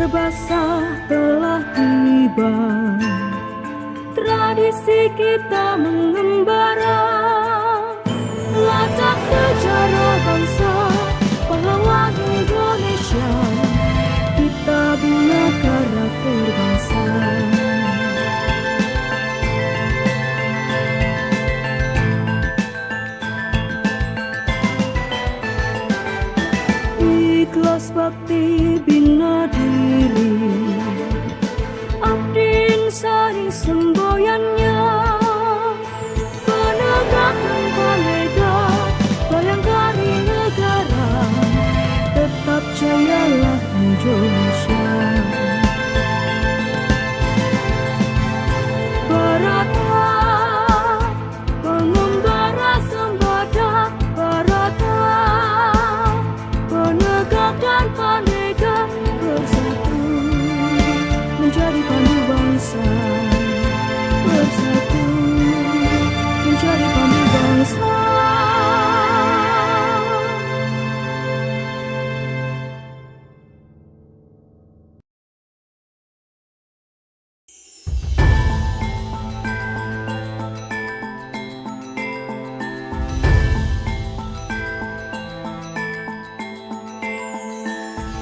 basah telah tiba, tradisi kita mengembara, latar sejarah bangsa pahlawan Indonesia, kita bina karakter bangsa. Ikhlas bakti bina diri, abdin sari semboyannya, penegakan palega, bayangkari negara, tetap jayalah Indonesia. Barata, pengembara sembada, Barata, penegak dan panega bersatu menjadi pandu bangsa, bersatu menjadi pandu bangsa.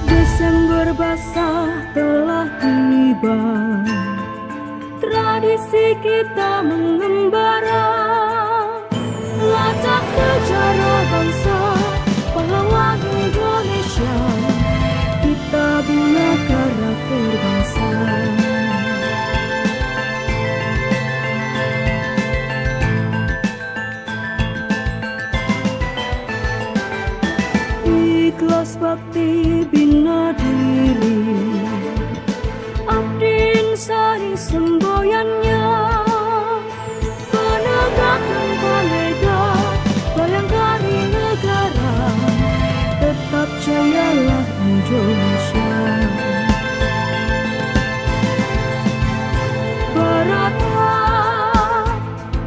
Desember basah telah tiba, tradisi kita mengembara, latar sejarah bangsa pahlawan Indonesia, kita bina karakter bangsa. Ikhlas bakti bina diri, abdin sari semboyannya, penegakan palega, bayangkari negara, tetap jayalah Indonesia. Barata,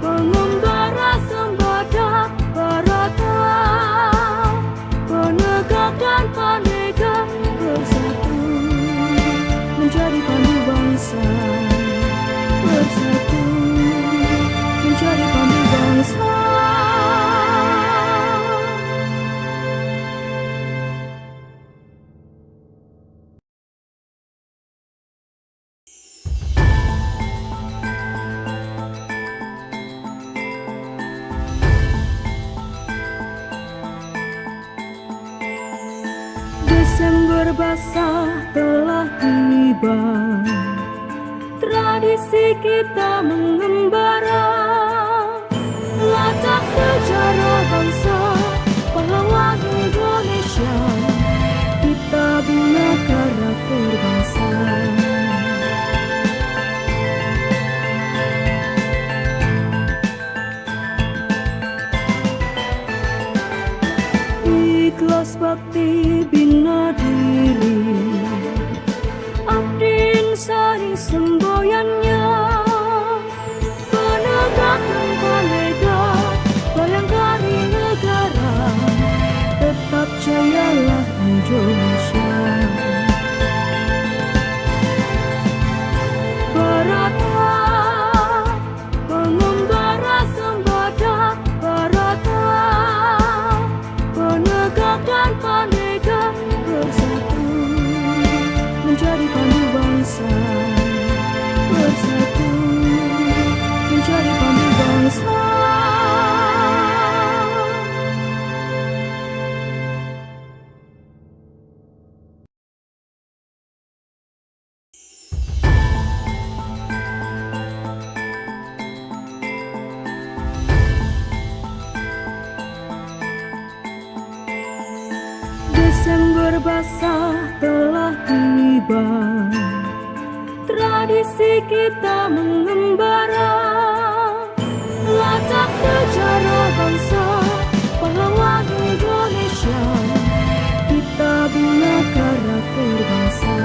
pengembara sembada, Barata, penegak dan panega bersatu menjadi pandu bangsa, bersatu menjadi pandu bangsa. Desember basah telah tiba, tradisi kita mengembara, latar sejarah bangsa pahlawan Indonesia, kita bina karakter bangsa. Ikhlas bakti bina diri, abdin sari semboyannya, penegakan palega, bayangkari negara, tetap jayalah Indonesia. Barata, pengembara sembada, Barata, penegak dan panega bersatu menjadi pandu bangsa, bersatu menjadi pandu bangsa. Desember basah telah tiba, tradisi kita mengembara, latar sejarah bangsa pahlawan Indonesia, kita bina karakter bangsa.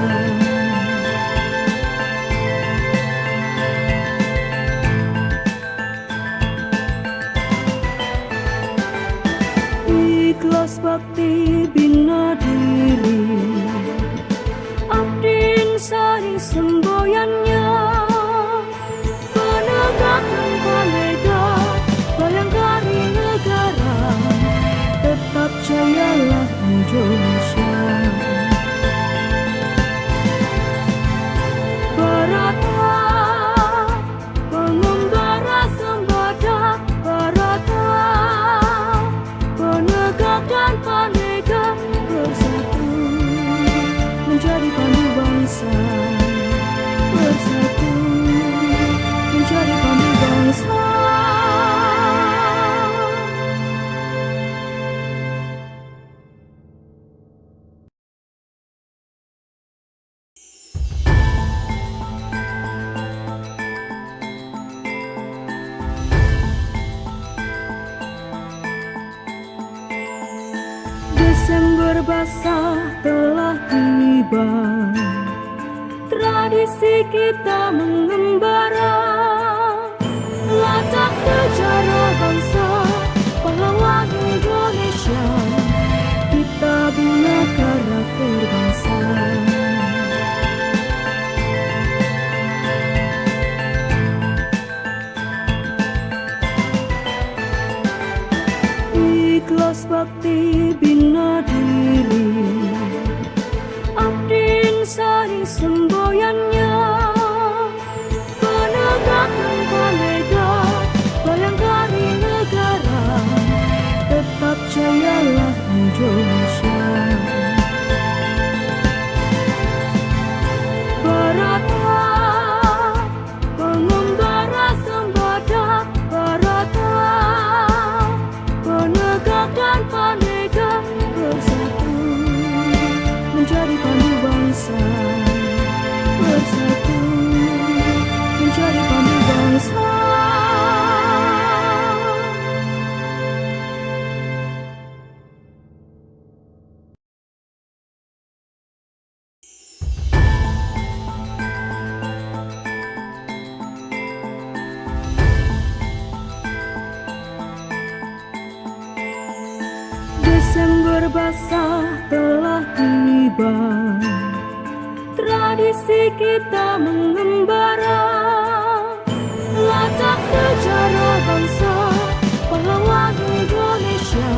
Ikhlas bakti bina diri, abdin Indonesia. Barata, pengembara sembada, Barata, penegak dan paneka bersatu menjadi pandu bangsa, bersatu menjadi pandu bangsa. Desember basah telah tiba, tradisi kita mengembara, latar sejarah bangsa, pahlawan Indonesia, kita bina karakter bangsa. Ikhlas bakti bina diri, abdin sari semboyannya, penegakan palega, bayangkari negara, tetap jayalah Indonesia. Barata, pengembara sembada, Barata, penegak dan paneka bersatu menjadi pandu bangsa, bersatu menjadi pandu bangsa. Desember basah telah tiba, tradisi kita mengembara, latar sejarah bangsa, pahlawan Indonesia,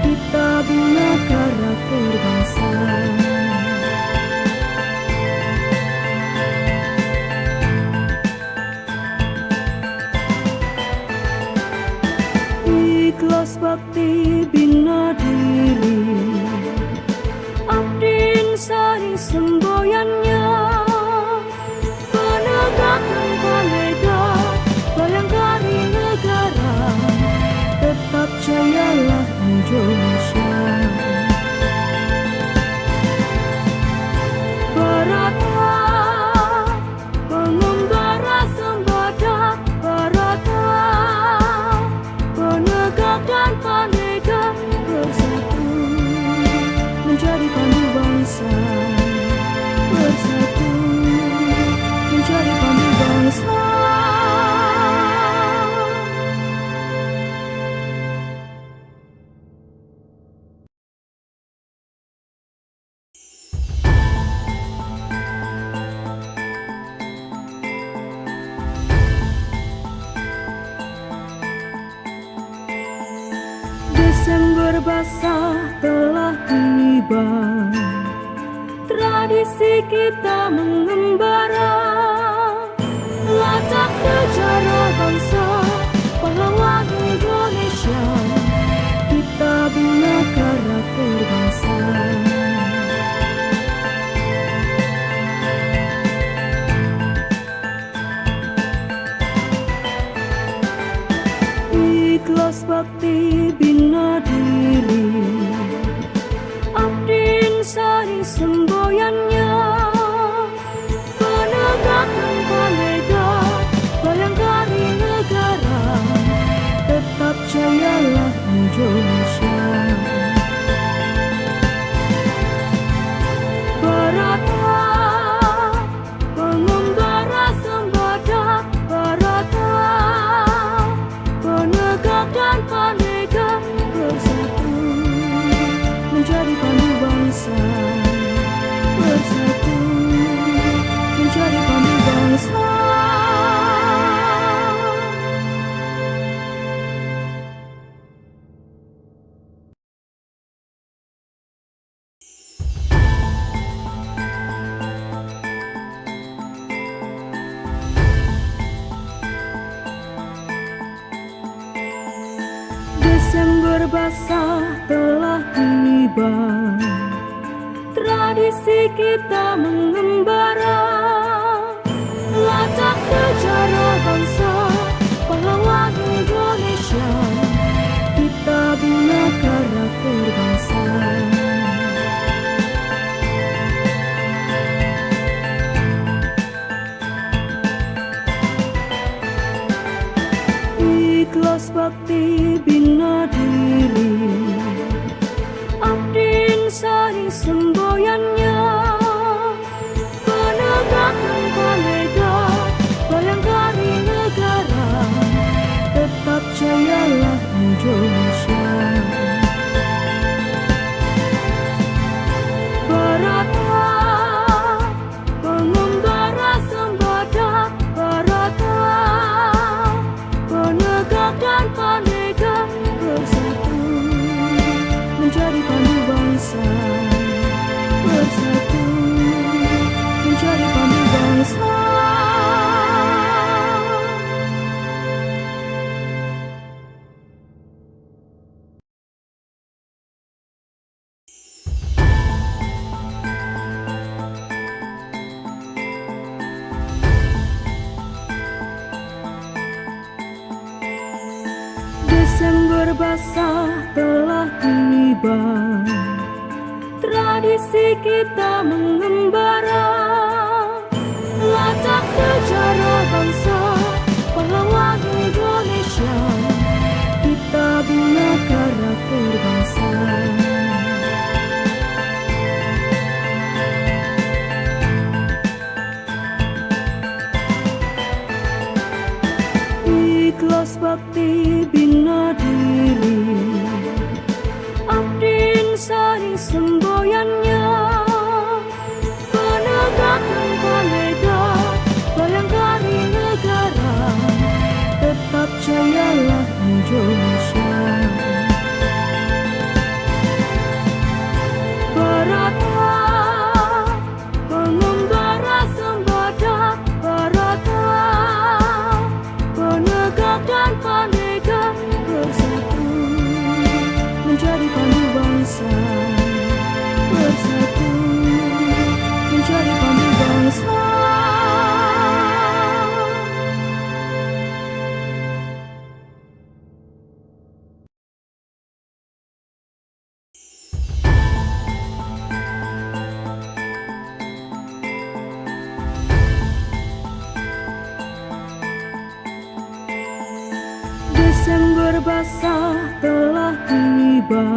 kita bina karakter bangsa. Ikhlas bakti bina diri, abdin sari semboyannya, penegakan palega, bayangkari negara, tetap jayalah Indonesia. Barata, pengembara sembada, Barata, penegak dan paneka bersatu menjadi pandu bangsa, bersatu menjadi pandu bangsa. Desember basah telah tiba, tradisi kita mengembara, latar sejarah bangsa, pahlawan Indonesia, kita bina karakter bangsa. Ikhlas bakti bina diri, abdin sari semboyannya, penegakan palega, bayangkari negara, tetap jayalah Indonesia. Barata, pengembara sembada, Barata, penegak dan paneka bersatu menjadi pandu bangsa, bersatu menjadi pandu bangsa. Desember basah telah tiba, tradisi kita mengembara, lacak sejarah bangsa pahlawan Indonesia, kita bina karakter bangsa. Ikhlas bakti bina diri, abdin sari semboyannya, penegakan palega, bayangkari negara, tetap jayalah Indonesia. Barata, pengembara sembada, Barata, penegak dan panega bersatu, menjadi pandu bangsa. Bersatu, menjadi pandu bangsa. Desember basah telah tiba, tradisi kita mengembara, lacak sejarah bangsa pahlawan Indonesia, kita bina karakter bangsa. Ikhlas bakti bina diri, abdin sari semboyannya, penegakan palega, bayangkari negara, tetap jayalah Indonesia. Barata, pengembara sembada, Barata, penegak dan panega bersatu, menjadi pandu bangsa. Bersatu, menjadi pandu bangsa. Desember basah telah tiba,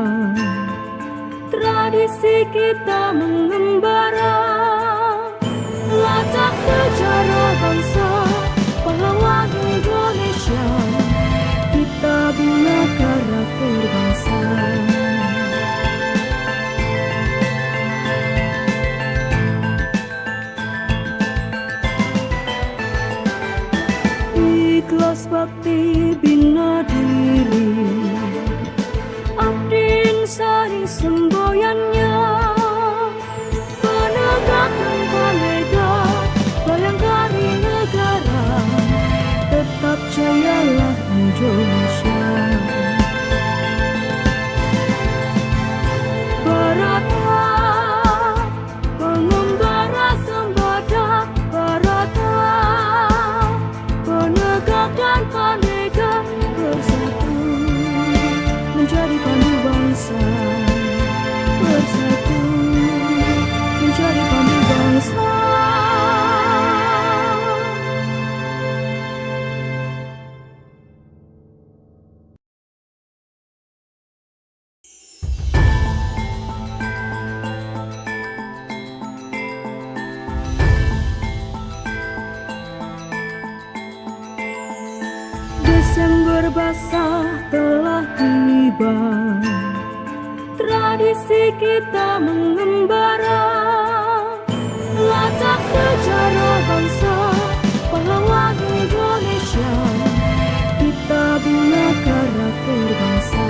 tradisi kita mengembara, lacak sejarah bangsa pahlawan Indonesia, kita bina karakter bangsa. Ikhlas bakti bina diri, abdin sari semboyannya, penegakan palega, bayangkari negara, tetap jayalah Indonesia. Barata, pengembara sembada, Barata, penegak dan panega bersatu, menjadi pandu bangsa. Bersatu, menjadi pandu bangsa. Desember basah telah tiba, tradisi kita mengembara, lacak sejarah bangsa pahlawan Indonesia, kita bina karakter bangsa.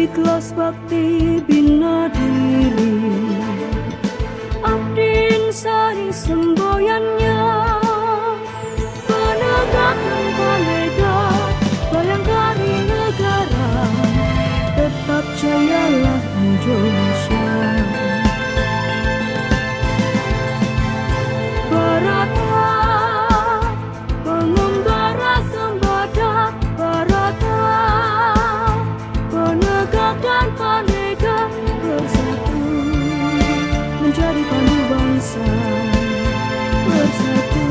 Ikhlas bakti bina diri, abdi sari semboyannya, penegakan Palega, bayangkari negara, tetap jayalah Indonesia. Barata, pengembara sembada, Barata, penegak dan Palega bersatu menjadi pandu bangsa, bersatu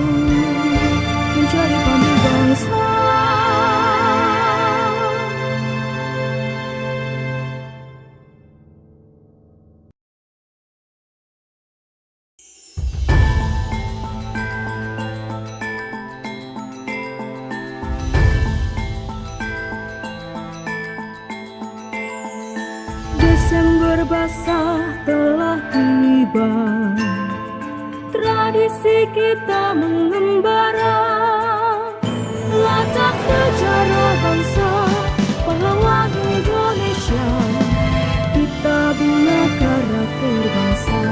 menjadi pandu bangsa. Desember basah telah tiba, tradisi kita mengembara, lacak sejarah bangsa, pahlawan Indonesia, kita bina karakter bangsa.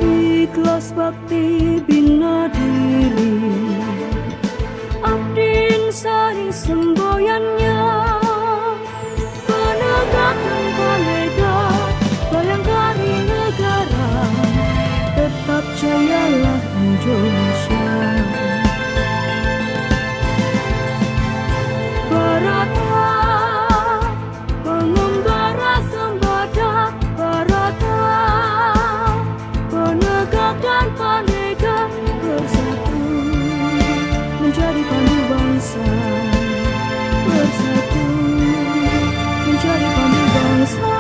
Ikhlas bakti bina diri, abdin sari semboyannya, penegakan Palega, bayangkari negara, tetap jayalah Indonesia. Barata, pengembara sembada, Barata, penegak dan Palega bersatu menjadi pandu bangsa, bersatu menjadi pandu bangsa.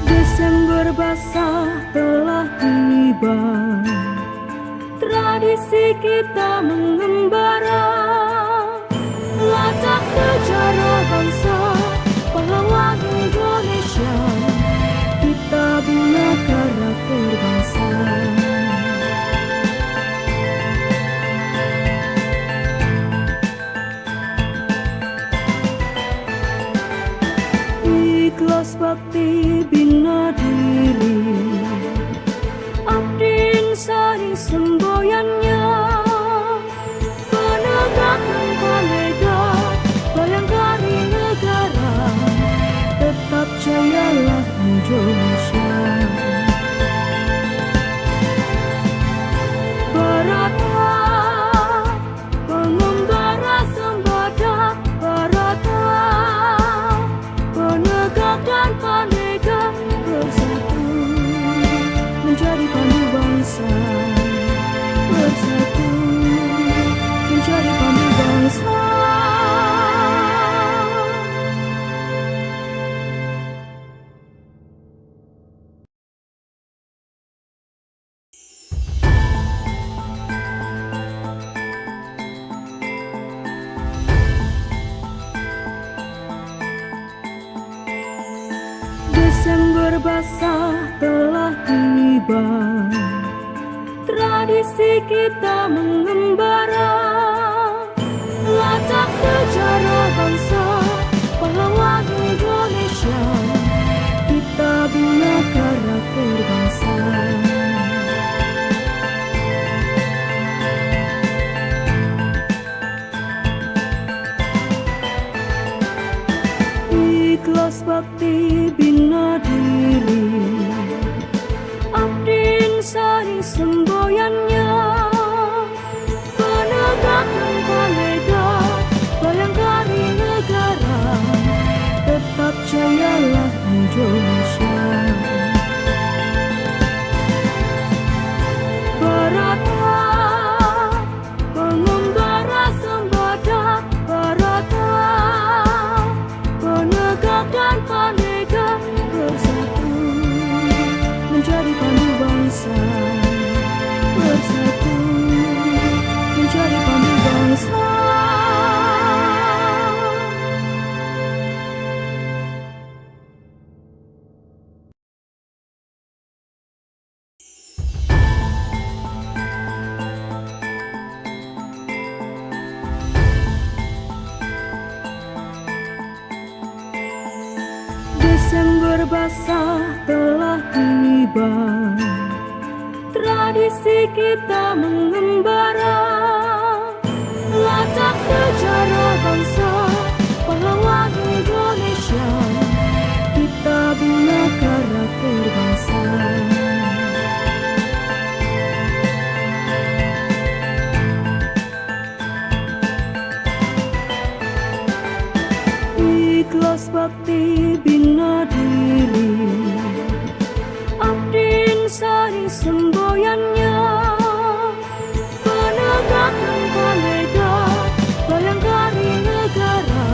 Desember basah telah tiba, tradisi kita mengembara, lacak sejarah bangsa, pahlawan Indonesia, kita bina karakter bangsa. Ikhlas bakti bina diri, abdin sari semboyannya, penegakan Palega, bayangkari negara, tetap jayalah Indonesia. Barata, pengembara sembada, Barata, penegak dan Palega bersatu menjadi pandu bangsa, bersatu menjadi pandu bangsa. Desember basah telah tiba, tradisi kita mengembara, lacak sejarah bangsa, pahlawan Indonesia, kita bina karakter bangsa. Ikhlas bakti bina diri, abdin sari semboyannya, penegakan Palega, bayangkari negara, basah telah tiba, tradisi kita mengembara, latar sejarah bangsa pahlawan Indonesia, kita bina karakter bangsa. Ikhlas bakti bina diri, abdin sari semboyannya, penegakan kolega, bayangkari negara,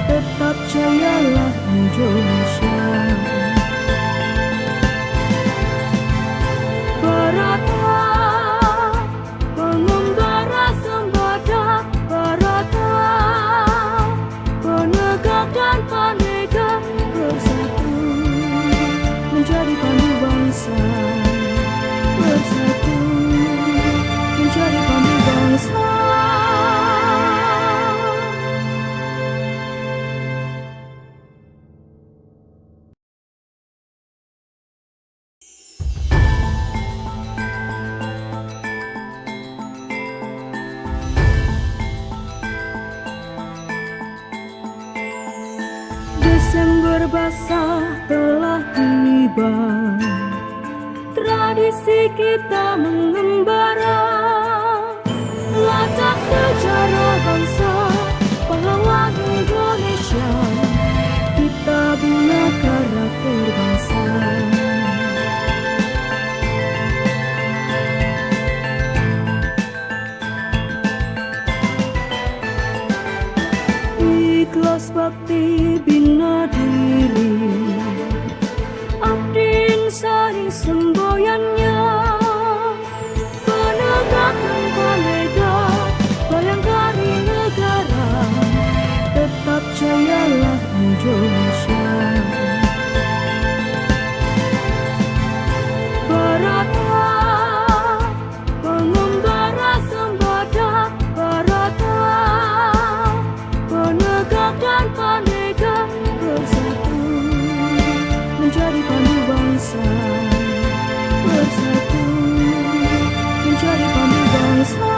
tetap jayalah Indonesia. Barata, pengembara sembada, Barata, penegak dan panega bersatu menjadi pandu bangsa, bersatu menjadi pandu bangsa. Desember basah telah tiba, tradisi kita mengembara, latar sejarah bangsa pahlawan Indonesia, kita bina karakter bangsa. Ikhlas bakti bina diri, abdin sari semboyannya, penegakan kolega, bayangkari negara, tetap jayalah Indonesia. Barata, pengembara sembada, Barata, penegak dan panega bersatu menjadi pandu bangsa, bersatu menjadi pandu bangsa.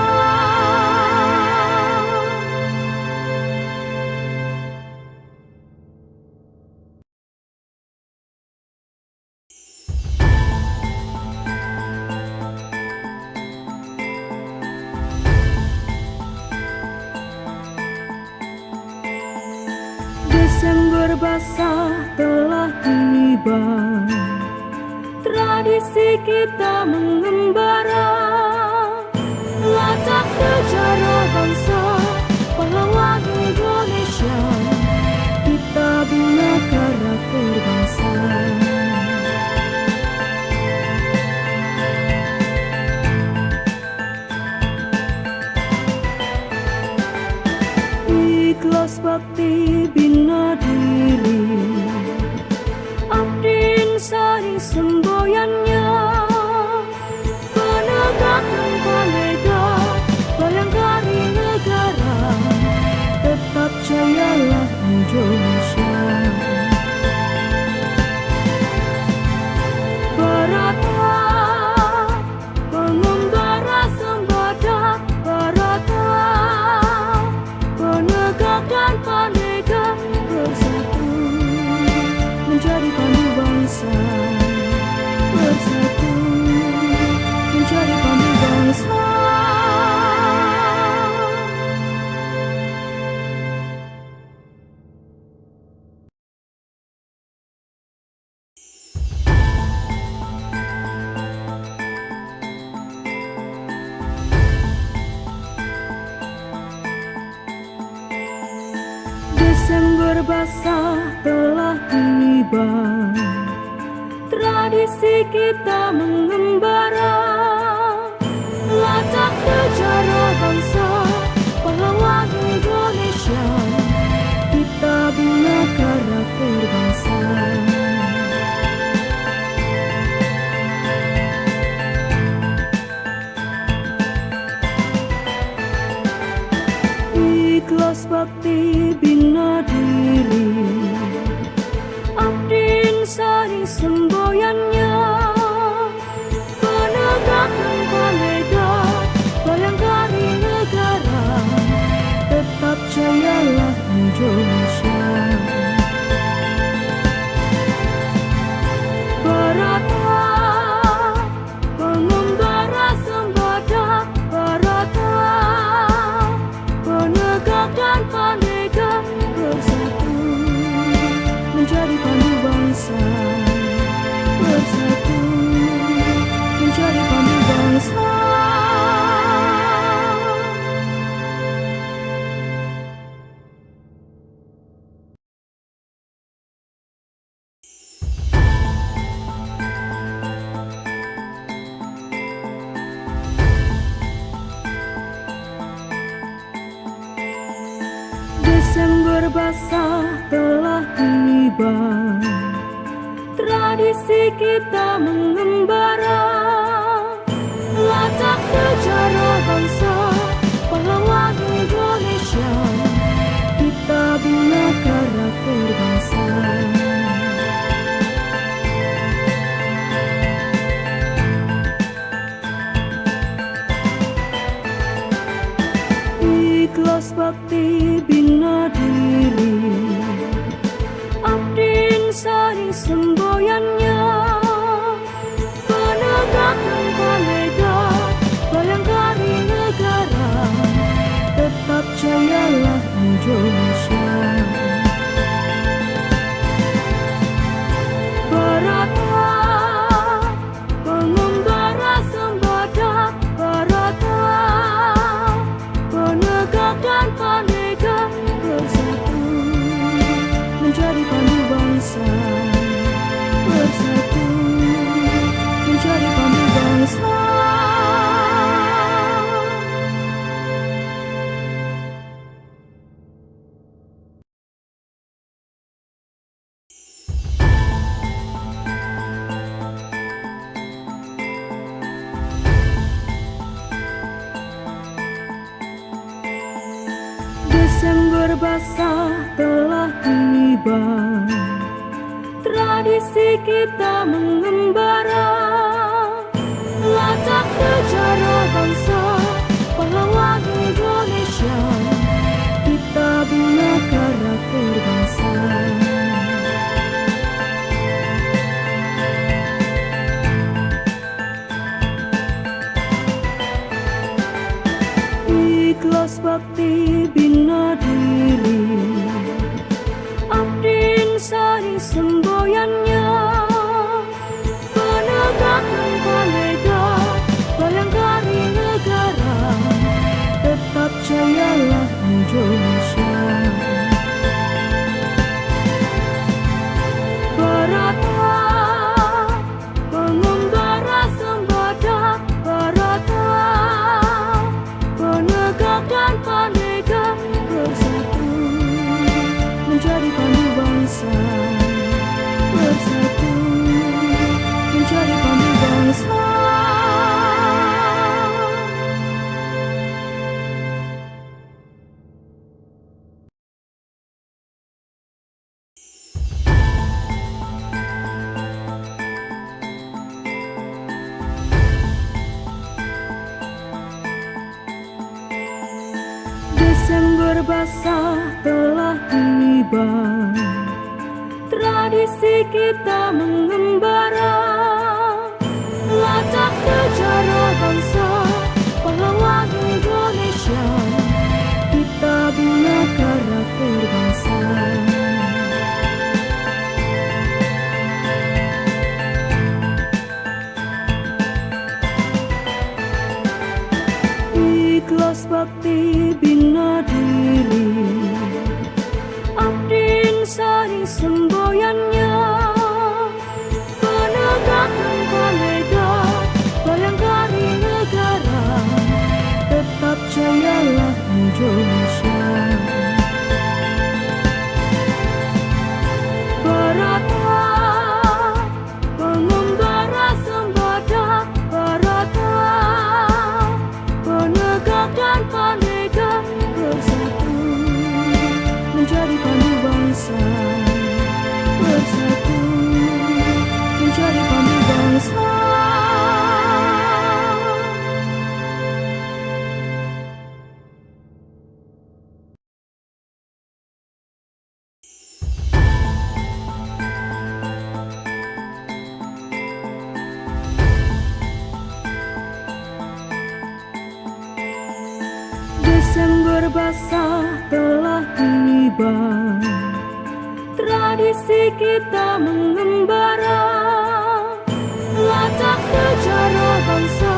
Desember basah telah tiba, tradisi kita mengembara, latar sejarah bangsa pahlawan Indonesia, kita bina karakter bangsa. Ikhlas bakti bina diri, abdin sari semboyannya, penegakan kolega, bayangkari negara, tetap jayalah Indonesia. Barata, pengembara sembada, Barata, penegak dan panega bersatu menjadi pandu bangsa, bersatu menjadi pandu bangsa. Desember basah telah tiba, tradisi kita mengembara, latar sejarah bangsa pahlawan Indonesia, kita bina karakter bangsa. Ikhlas bakti bina diri, abdin semboyannya, penegakan Merdeka, bayangkari negara, tetap jayalah Indonesia. Barata, pengembara sembada, Barata, penegak dan pandega bersatu menjadi pandu bangsa, bersatu menjadi pandu bangsa. Desember basah telah tiba, tradisi kita mengembara, lacak sejarah bangsa, pahlawan Indonesia, kita bina karakter bangsa. Ikhlas bakti bina diri, abdin sari semboyannya, penegakan Merdeka, bayangkari negara, tetap jayalah Indonesia. Barata, pengembara sembada, Barata, penegak dan pandega bersatu menjadi pandu bangsa, bersatu menjadi pandu bangsa. Desember basah telah tiba, tradisi kita mengembara, lacak sejarah bangsa, pahlawan Indonesia, kita bina karakter bangsa. Ikhlas bakti bina diri, abdin sari semboyannya, penegakan Merdeka, bayangkari negara, tetap jayalah Indonesia. Barata, pengembara sembada, Barata, penegak dan pandega bersatu menjadi pandu bangsa, bersatu menjadi pandu bangsa. Desember basah telah tiba, tradisi kita mengembara, lacak sejarah bangsa, pahlawan Indonesia, kita bina karakter bangsa. Ikhlas bakti bina diri, abdin sari semboyannya, penegakan Merdeka, bayangkari negara, tetap jayalah Indonesia. Barata, pengembara sembada, Barata, penegak dan pandega bersatu menjadi pandu bangsa, bersatu bangsa. Desember basah telah tiba, tradisi kita mengembara, lacak sejarah bangsa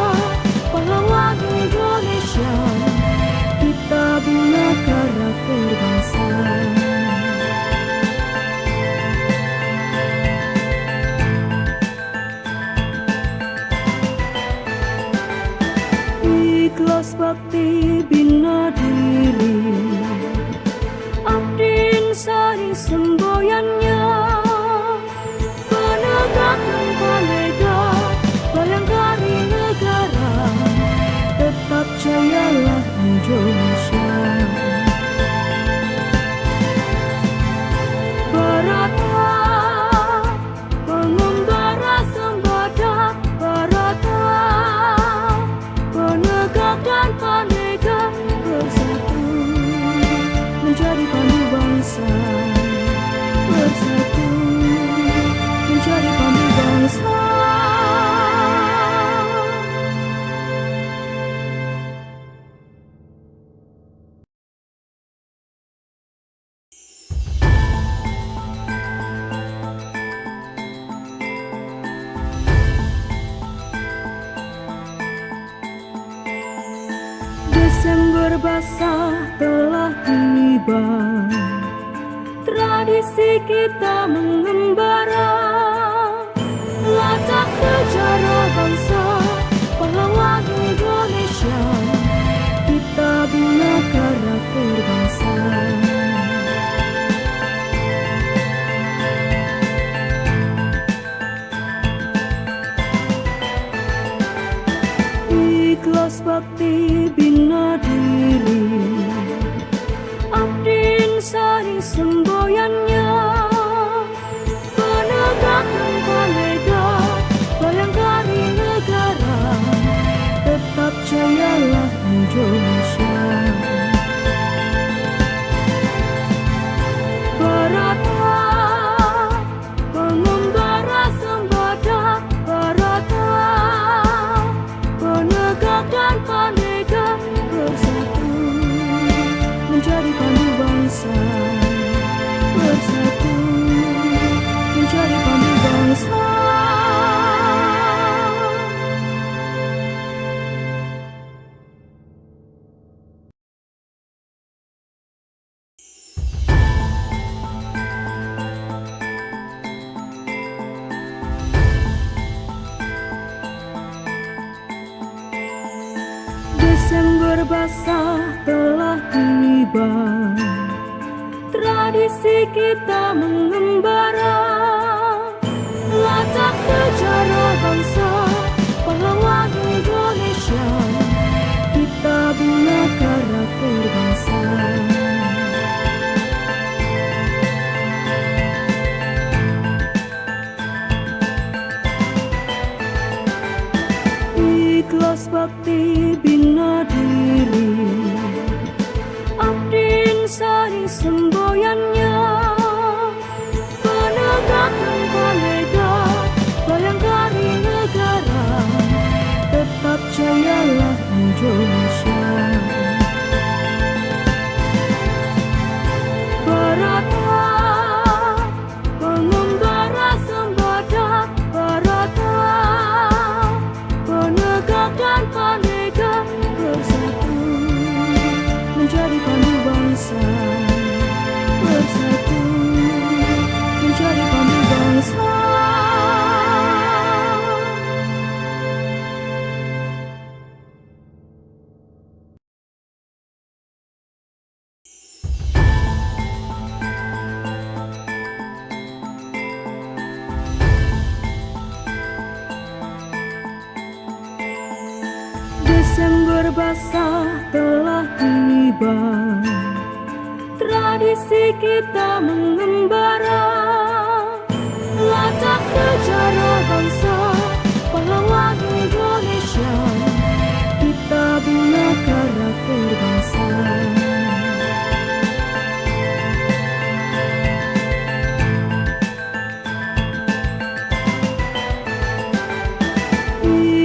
pahlawan Indonesia, kita bina karakter bangsa. Ikhlas bakti bina diri, abdin sari semboyannya, penegakan kolega, bayangkari negara, tetap jayalah Indonesia. Barata, pengembara sembada, Barata, penegak dan panega bersatu menjadi pandu bangsa, bersatu menjadi pandu bangsa. Desember basah telah tiba, tradisi kita mengembara, lacak sejarah bangsa pahlawan Indonesia, kita bina karakter bangsa. Ikhlas bakti bina diri, abdin sari semboyannya, penegakan kolega, bayangkari negara, tetap jayalah Indonesia. Barata, pengembara sembada, Barata, penegak dan panega bersatu menjadi pandu bangsa, bersatu menjadi pandu bangsa. Desember basah telah tiba, tradisi kita mengembara, lacak sejarah bangsa pahlawan Indonesia, kita bina karakter bangsa. Ikhlas bakti bina diri, abdin sari semboyannya, penegakan kolega, bayangkari negara, tetap jayalah Indonesia. Barata, pengembara sembada, Barata, penegak dan panega bersatu menjadi pandu bangsa, bersatu menjadi pandu bangsa. Desember basah telah tiba, tradisi kita mengembara, lacak sejarah bangsa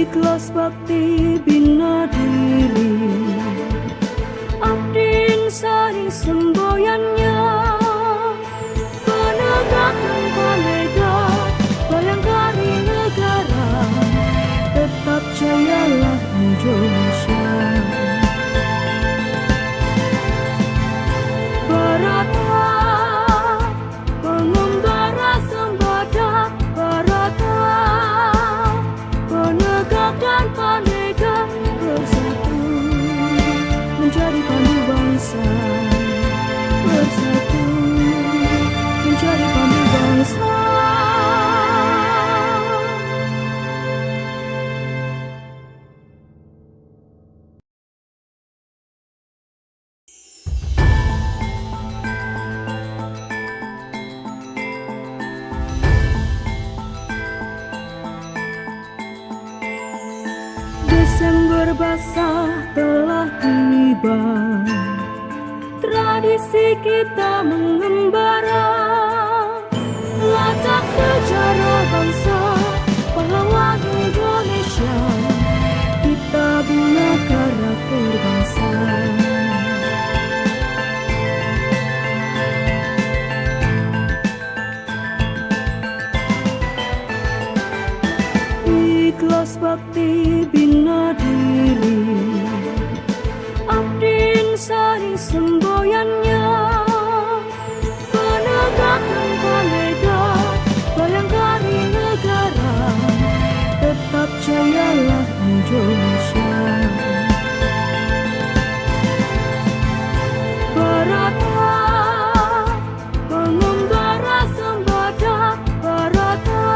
Ikhlas bakti bina diri, abdi insani semboyannya, penegakkan kolega, bayangkari negara, tetap jayalah Indonesia. Barata, pengembara sembada, Barata, penegak dan panega bersatu, menjadi pandu bangsa. Bersatu, menjadi pandu bangsa. Desember basah telah tiba, tradisi kita mengembara, lacak sejarah bangsa, pahlawan Indonesia, kita bina karakter bangsa. Ikhlas bakti bina diri, abdi insani semboyannya, penegakkan kolega, bayangkari negara, tetap jayalah Indonesia. Barata, pengembara sembada, Barata,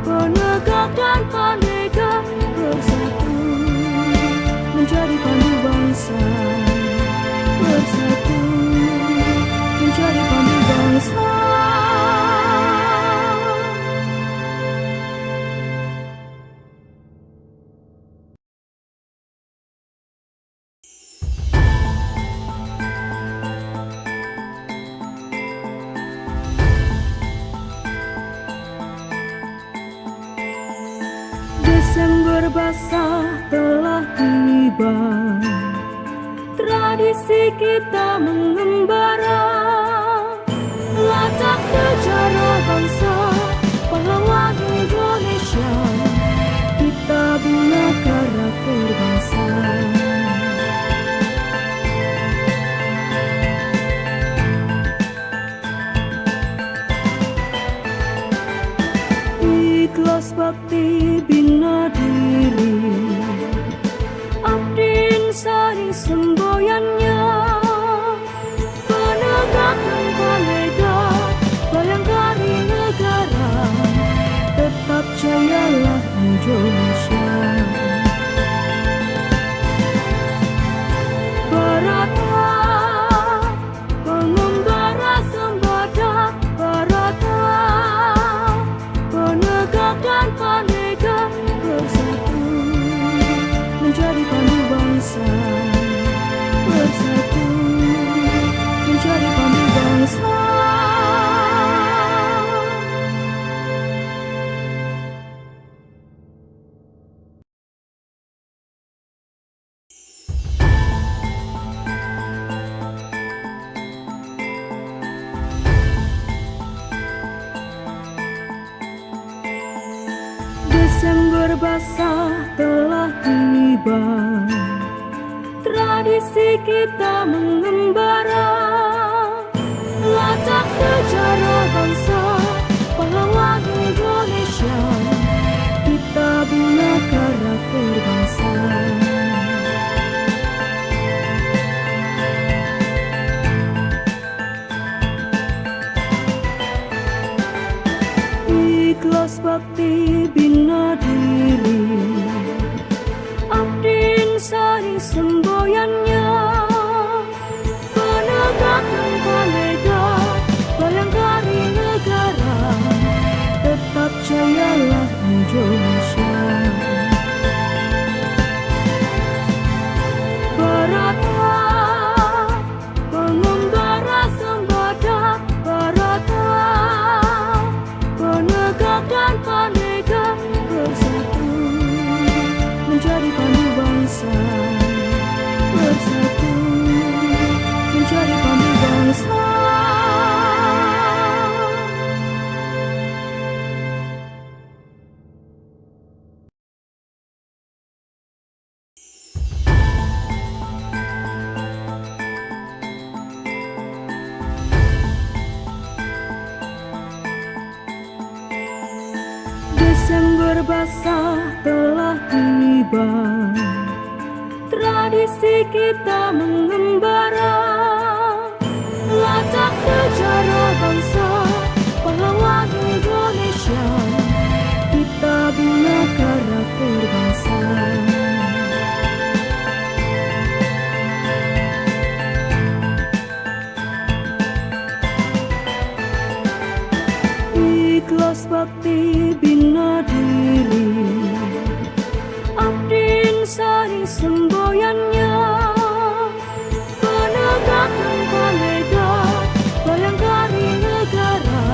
penegak dan panega bersatu, menjadi pandu bangsa. Bersatu, menjadi pandu bangsa. Desember basah telah tiba, tradisi kita mengembara, lacak sejarah bangsa, pahlawan Indonesia, kita bina karakter bangsa. Ikhlas bakti bina diri, abdi insani semboyannya, penegakkan kolega, bayangkari negara, tetap jayalah Indonesia. Barata, pengembara sembada, Barata, penegak dan panega bersatu, menjadi pandu bangsa. Bersatu, menjadi pandu bangsa. Desember basah telah tiba, tradisi kita mengembara, lacak sejarah bangsa, pahlawan Indonesia, kita bina karakter bangsa. Ikhlas bakti bina diri, abdi insani semboyannya, penegakkan kolega, bayangkari negara, tetap jayalah Indonesia. Barata, pengembara sembada, Barata, penegak dan panega bersatu, Desember basah telah tiba, tradisi kita mengembara, latar sejarah bangsa pahlawan Indonesia, kita bina karakter bangsa. Ikhlas bakti bina diri, abdin sari semboyannya, penegakan palega, bayangkari negara,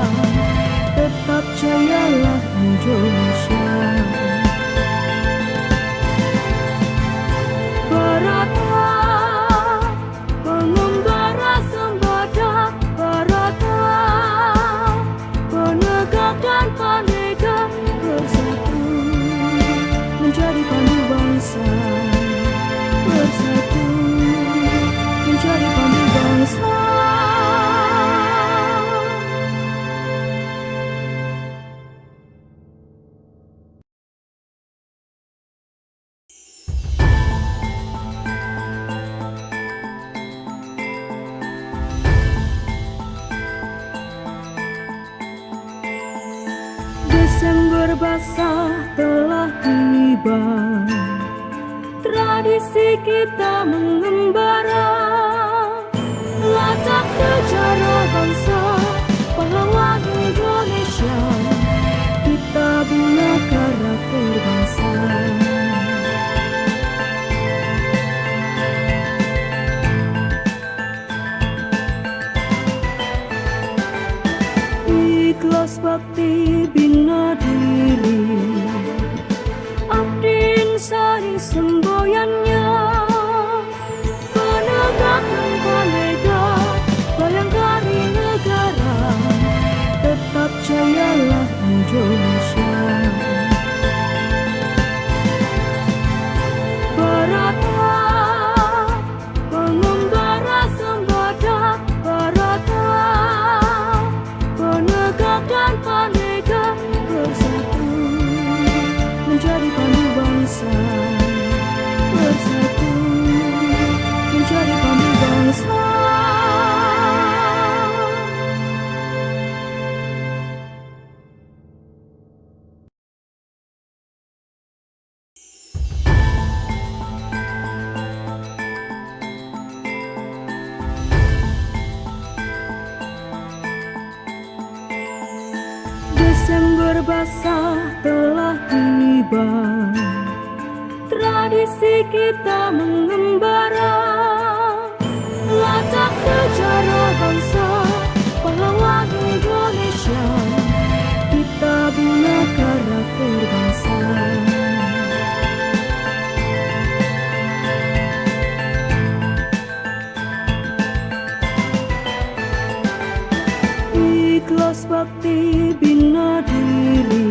tetap jayalah Indonesia. Barata, pengembara sembada, Barata, penegak dan palega bersatu menjadi pandu bangsa, bersatu menjadi pandu bangsa. Desember basah telah tiba, tradisi kita mengembara, latar sejarah bangsa pahlawan Indonesia, kita bina karakter bangsa. Ikhlas bakti bina diri, abdin sari semboyannya, penegakan palega, bayangkari negara, tetap jayalah Indonesia. Barata, pengembara sembada, Barata, penegak dan palega bersatu menjadi pandu bangsa, bersatu menjadi pandu bangsa. Desember basah telah tiba, tradisi kita mengembara, latar sejarah bangsa pahlawan Indonesia, kita bina karakter bangsa. Ikhlas bakti bina diri,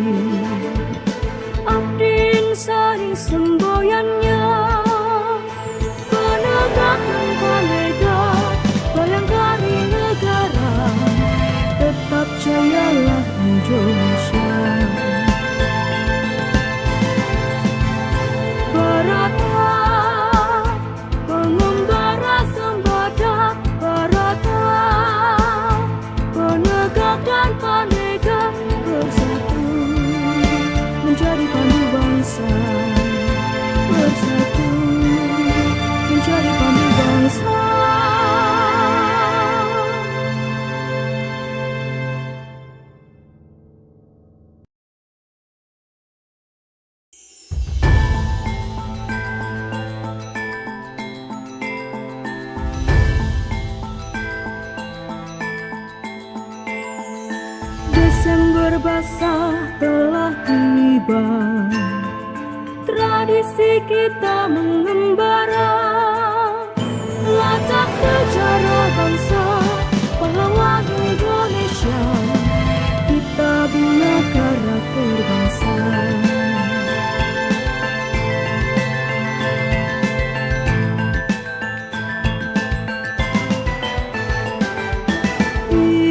abdin sari semboyannya, penegakan palega, bayangkari negara, tetap jayalah Indonesia. Barata, pengembara sembada, Barata, penegak dan palega bersatu menjadi pandu bangsa, bersatu menjadi pandu bangsa. Desember basah telah tiba, tradisi kita mengembara, latar sejarah bangsa pahlawan Indonesia, kita bina karakter bangsa.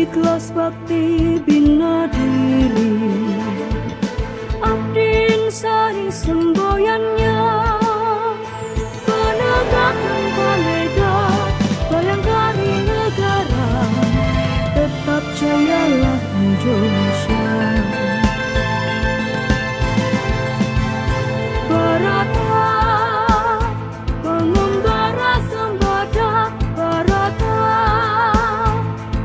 Ikhlas bakti bina diri, abdi semboyannya, penegakkan Panega, bayangkari negara, tetap jayalah Indonesia. Barata, pengembara sembada, Barata,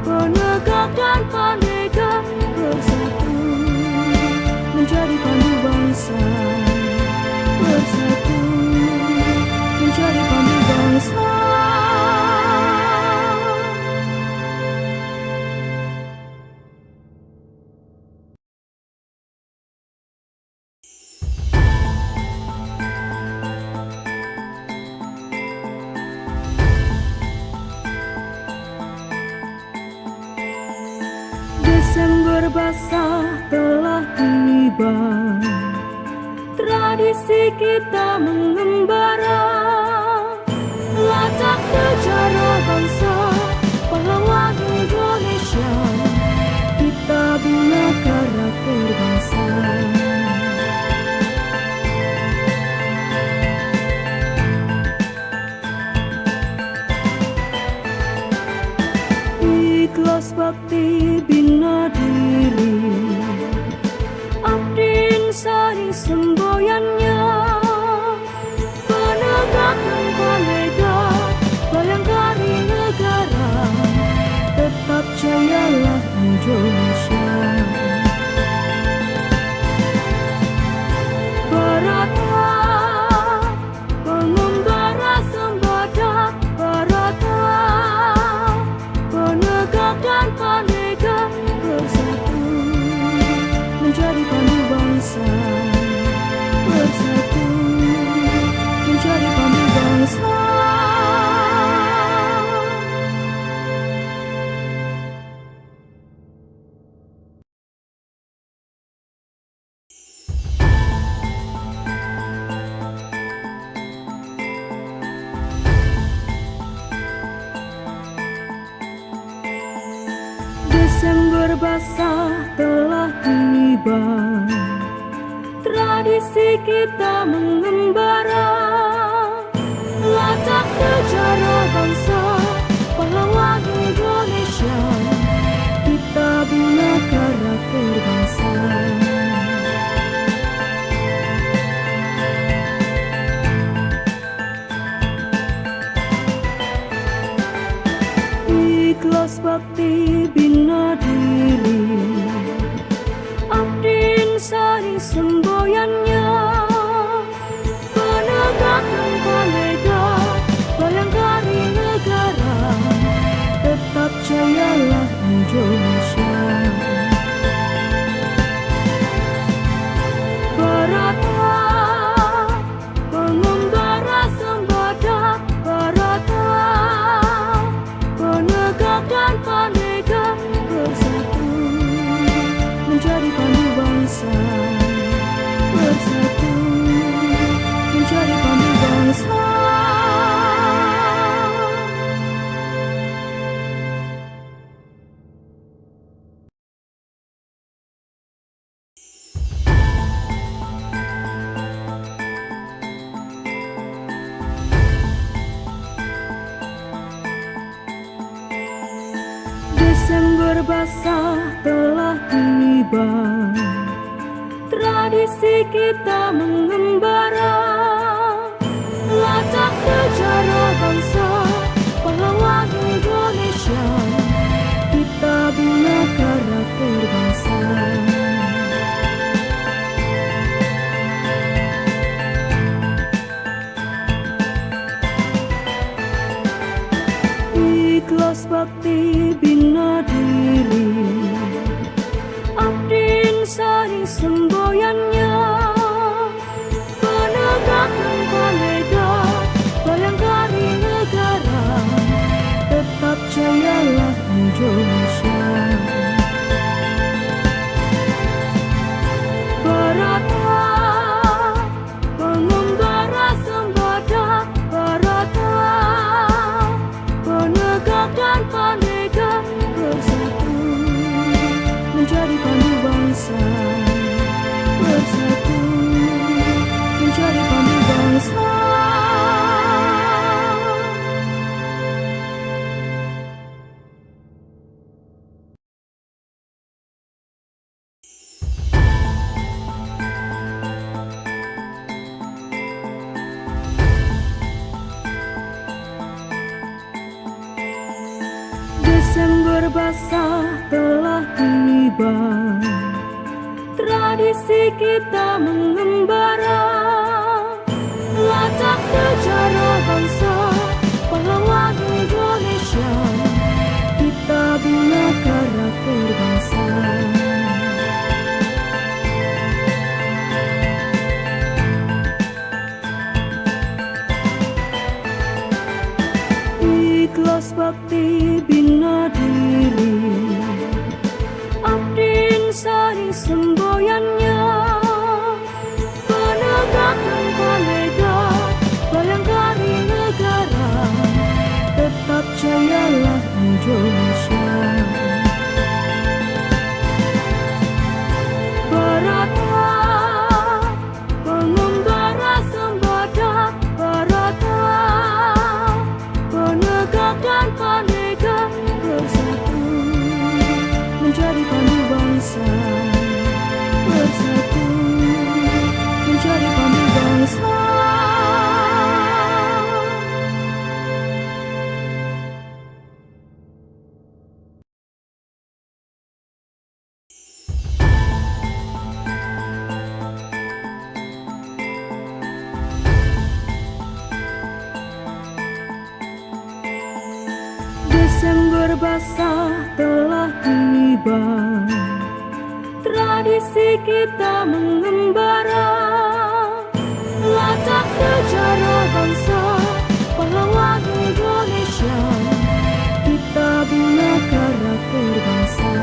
penegak dan Panega bersatu menjadi pandu bangsa, bersatu menjadi pandu bangsa. Desember basah telah tiba, tradisi kita mengembara, lacak sejarah bangsa, pahlawan Indonesia, kita bina karakter bangsa. Ikhlas bakti bina diri, abdin sari semboyannya, penegakkan Panega, bayangkari negara, tetap jayalah Indonesia. Barata, pengembara sembada, Barata, penegak dan Panega bersatu menjadi pandu bangsa, bersatu menjadi pandu bangsa. Desember basah telah tiba, tradisi kita mengembara, lacak sejarah bangsa, pahlawan Indonesia, kita bina karakter bangsa. Ikhlas bakti bina diri, abdin sari semboyannya, penegakkan Panega, bayangkari negara, tetap jayalah Indonesia. Barata, pengembara sembada, Barata, penegak dan Panega bersatu menjadi pandu bangsa, bersatu menjadi pandu bangsa. Desember basah telah tiba, tradisi kita mengembara, lacak sejarah bangsa, pahlawan Indonesia, kita bina karakter bangsa. Ikhlas bakti bina diri, abdin sari semboyannya, penegakkan Panega, bayangkari negara, tetap jayalah Indonesia. Barata, pengembara sembada, Barata, penegak dan Panega bersatu basah telah tiba, tradisi kita mengembara, latar sejarah bangsa pahlawan Indonesia, kita bina karakter bangsa. Ikhlas bakti bina diri, abdin sari semboyannya, penegakan palega, bayangkari negara, tetap jayalah Indonesia. Barata, pengembara sembada, Barata, penegak dan panega bersatu menjadi pandu bangsa, bersatu menjadi pandu bangsa. Desember basah telah tiba, tradisi kita mengembara, latar sejarah bangsa pahlawan Indonesia, kita bina karakter bangsa.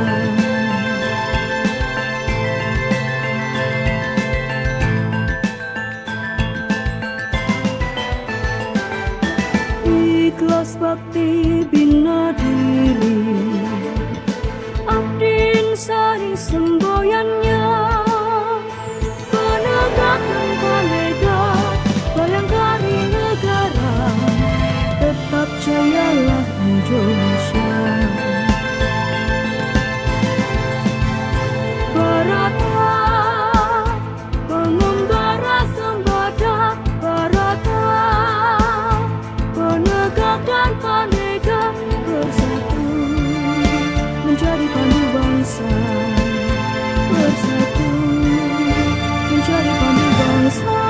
Ikhlas bakti bina diri, abdin sari semboyannya, penegakan palega, bayangkari negara, tetap jayalah Indonesia. Barata, pengembara sembada, Barata, penegak dan panega bersatu menjadi pandu bangsa, bersatu menjadi pandu bangsa.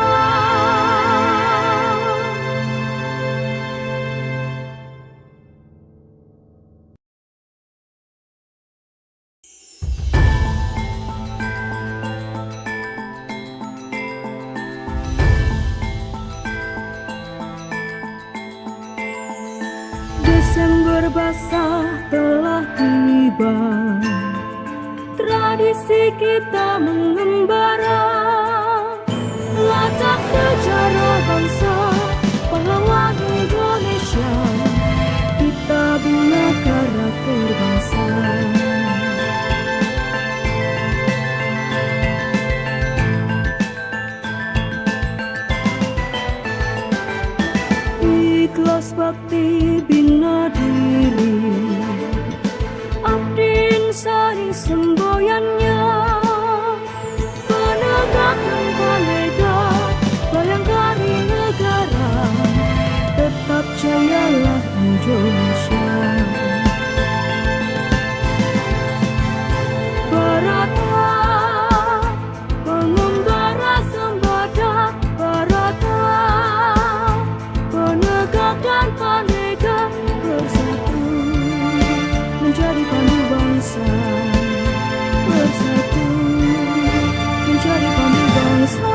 Desember basah telah tiba, tradisi kita mengembara, latar sejarah bangsa pahlawan Indonesia, kita bina karakter bangsa. Ikhlas bakti bina diri, abdin sari semboyannya, penegakan palega, bayangkari negara, tetap jayalah Indonesia. Barata, pengembara sembada, Barata, penegak dan panega bersatu menjadi pandu bangsa, bersatu menjadi pandu bangsa.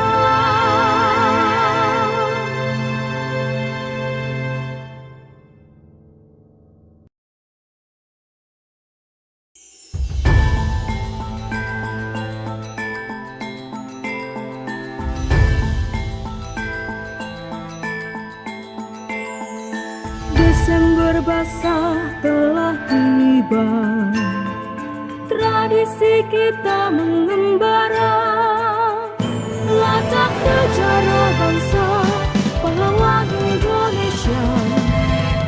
Desember basah telah tiba, tradisi kita mengembara, latar sejarah bangsa pahlawan Indonesia,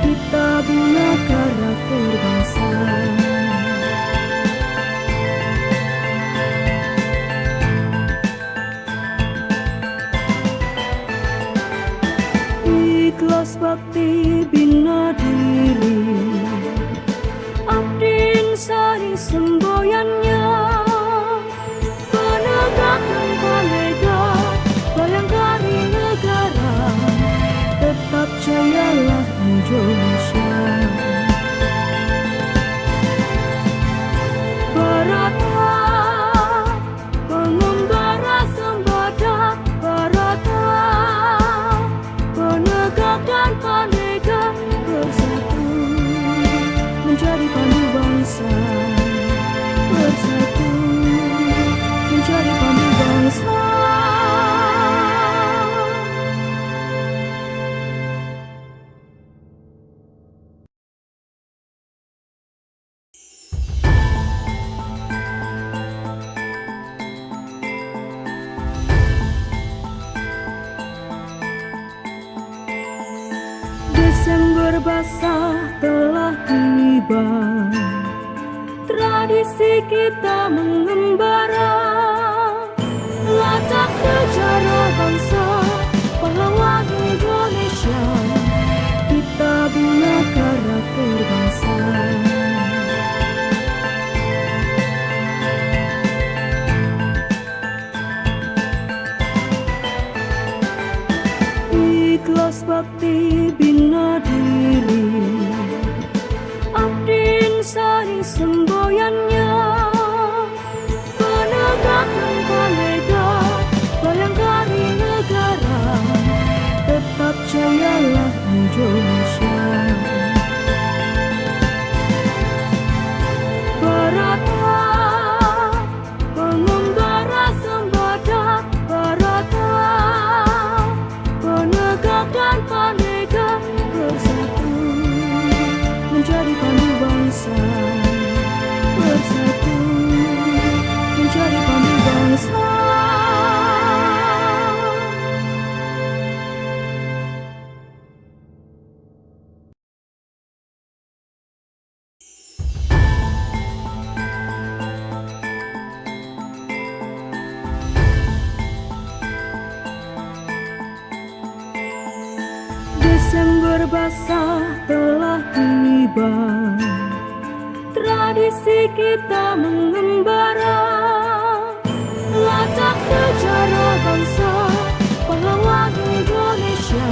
kita bina karakter bangsa. Ikhlas bakti bina diri, abdin sari semboyannya, penegakan Merdeka, bayangkari negara, tetap jayalah Indonesia. Barata, pengembara sembada, Barata, penegak dan Merdeka bersatu menjadi pandu bangsa, bersatu menjadi pandu bangsa. Desember basah telah tiba, tradisi kita mengembara, lacak sejarah bangsa, pahlawan Indonesia, kita bina karakter bangsa. Ikhlas bakti bina diri, abdin sari semboyannya, penegakan Merdeka, bayangkari negara, tetap jayalah Indonesia. Barata, pengembara sembada, Barata, penegak dan Merdeka bersatu menjadi pandu bangsa, bersatu menjadi pandu bangsa. Desember basah telah tiba, tradisi kita mengembara, lacak sejarah bangsa, pahlawan Indonesia,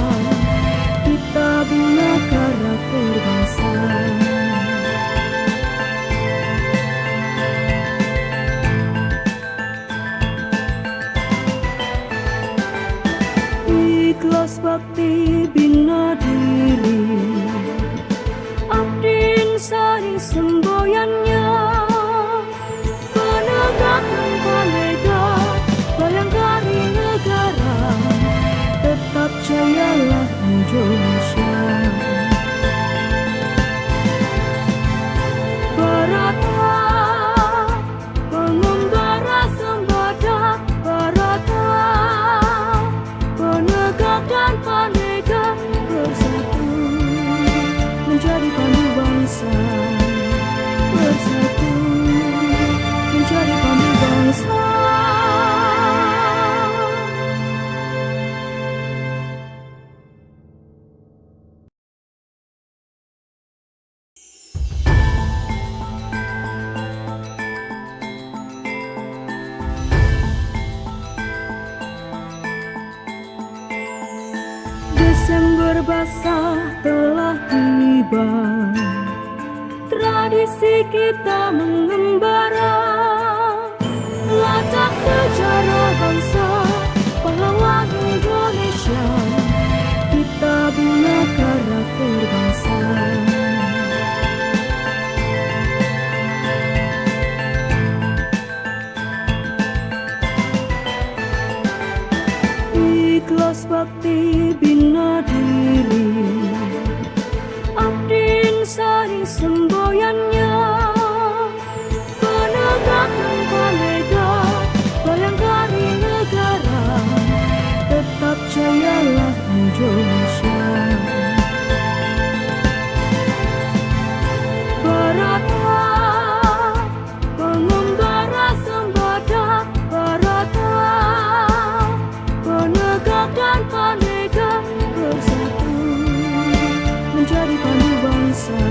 kita bina karakter bangsa. Ikhlas bakti bina diri, abdin sari semboyannya, penegakan Merdeka, bayangkari negara, tetap jayalah Indonesia. Barata, pengembara sembada, Barata, penegak dan Merdeka bersatu menjadi pandu bangsa, bersatu menjadi pandu bangsa. Desember basah telah tiba, tradisi kita mengembara, lacak sejarah bangsa, pahlawan Indonesia, kita bina karakter bangsa. Ikhlas bakti bina diri, abdin sari semboyannya, penegakan Merdeka, bayangkari negara, tetap jayalah Indonesia. Barata, pengembara sembada, Barata, penegak dan Merdeka bersatu menjadi pandu bangsa,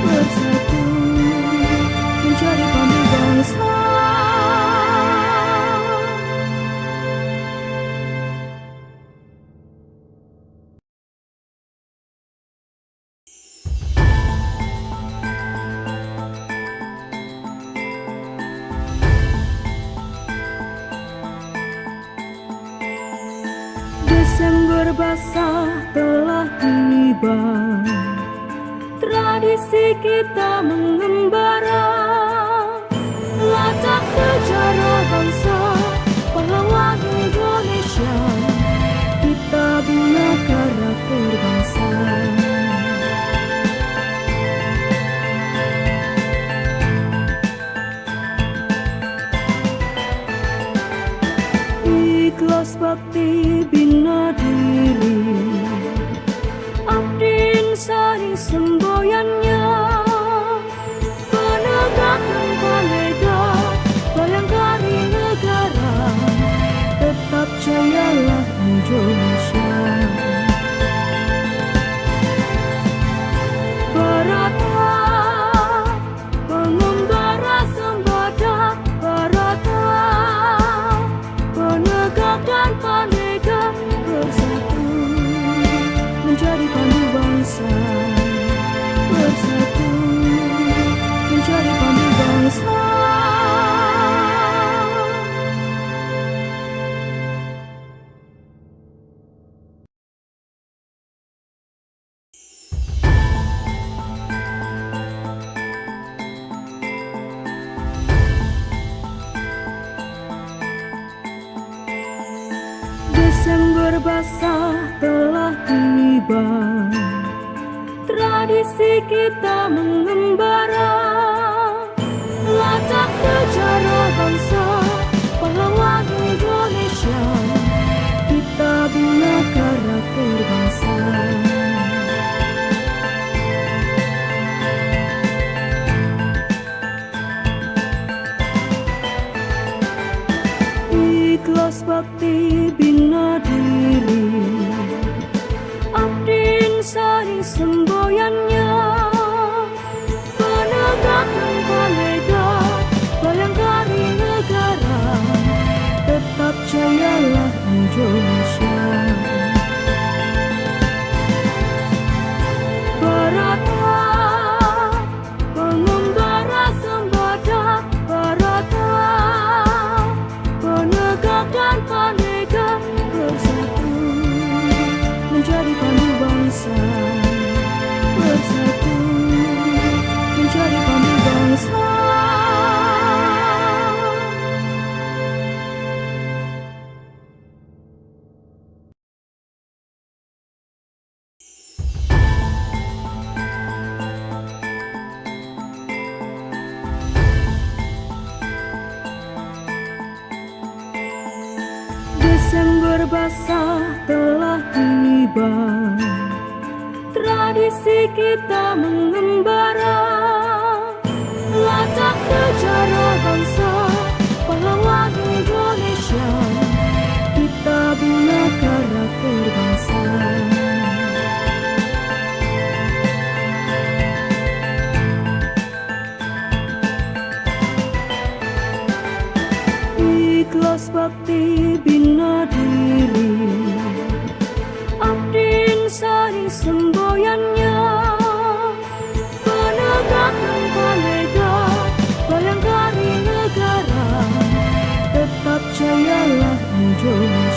bersatu berbahasa telah tiba, tradisi kita mengembara, lacak sejarah bangsa pahlawan Indonesia, kita bina karakter bangsa. Ikhlas bakti bina diri, abdin sari semboyannya, penegakan palega, bayangkari negara, tetap jayalah Indonesia. Barata, pengembara sembada, Barata, penegak dan panega bersatu, menjadi pandu bangsa. Bersatu, menjadi pandu bangsa. Desember basah telah tiba, tradisi kita mengembara, lacak sejarah bangsa pahlawan Indonesia, kita bina karakter bangsa. Ikhlas bakti bina diri, abdin sari semboyannya, penegakan palega, bayangkari negara, tetap jayalah Indonesia. Barata, pengembara sembada, Barata, penegak dan panega bersatu, menjadi pandu bangsa. Bersatu, menjadi pandu bangsa. Desember basah telah tiba, tradisi kita mengembara, lacak sejarah bangsa pahlawan Indonesia, kita bina karakter bangsa. Ikhlas bakti bina diri, abdin sari semboyannya, penegakan palega, bayangkari negara, tetap jayalah Indonesia.